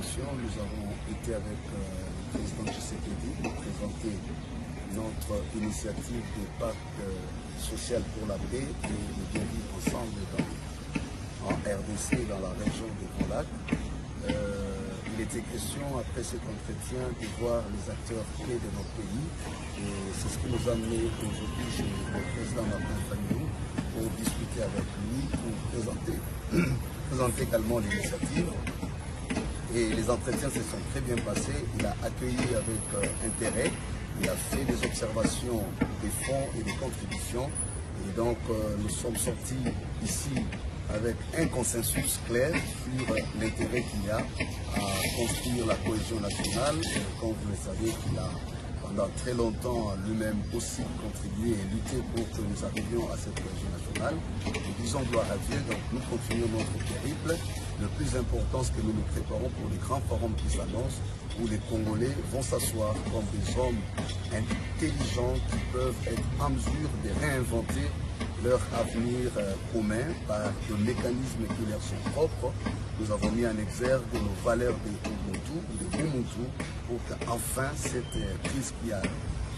élection, nous avons été avec le président Tshisekedi pour présenter notre initiative de pacte social pour la paix et le bien-vivre ensemble en RDC, dans la région des Grands Lacs. Il était question, après cet entretien, de voir les acteurs clés de notre pays. Et c'est ce qui nous a amené aujourd'hui chez le président Martin Fayulu pour discuter avec lui, pour présenter également l'initiative. Et les entretiens se sont très bien passés. Il a accueilli avec intérêt. Il a fait des observations des fonds et des contributions. Et donc, nous sommes sortis ici avec un consensus clair sur l'intérêt qu'il y a à construire la cohésion nationale. Comme vous le savez, qu'il a pendant très longtemps lui-même aussi contribué et lutté pour que nous arrivions à cette cohésion nationale. Nous disons gloire à Dieu, donc nous continuons notre périple. Le plus important, c'est que nous nous préparons pour les grands forums qui s'annoncent, où les Congolais vont s'asseoir comme des hommes intelligents qui peuvent être en mesure de réinventer leur avenir commun par des mécanismes qui leur sont propres. Nous avons mis en exergue nos valeurs de Ubuntu ou de Ubuntu pour qu'enfin cette crise qui a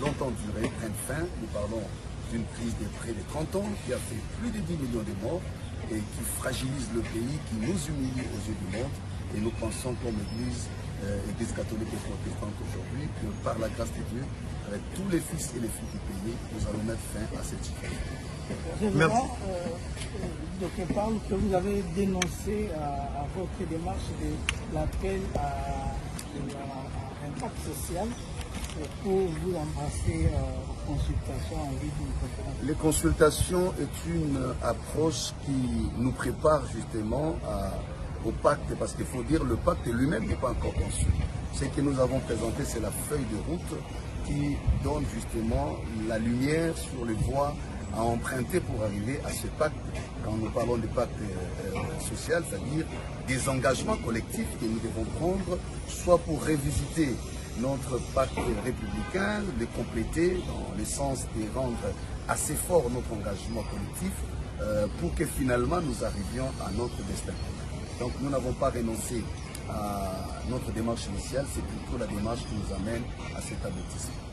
longtemps duré prenne fin. Nous parlons d'une crise de près de 30 ans qui a fait plus de 10 millions de morts et qui fragilise le pays, qui nous humilie aux yeux du monde. Et nous pensons comme Église catholique et protestante aujourd'hui que par la grâce de Dieu, avec tous les fils et les filles du pays, nous allons mettre fin à cette situation. Je vois d'autre part que vous avez dénoncé à votre démarche de l'appel à un pacte social pour vous embrasser aux consultations en vue d'une conférence. Les consultations est une approche qui nous prépare justement au pacte, parce qu'il faut dire le pacte lui-même n'est pas encore conçu. Ce que nous avons présenté, c'est la feuille de route qui donne justement la lumière sur les voies à emprunter pour arriver à ce pacte. Quand nous parlons de pacte social, c'est-à-dire des engagements collectifs que nous devons prendre, soit pour révisiter notre pacte républicain, le compléter dans le sens de rendre assez fort notre engagement collectif pour que finalement nous arrivions à notre destin. Donc nous n'avons pas renoncé à notre démarche initiale, c'est plutôt la démarche qui nous amène à cet aboutissement.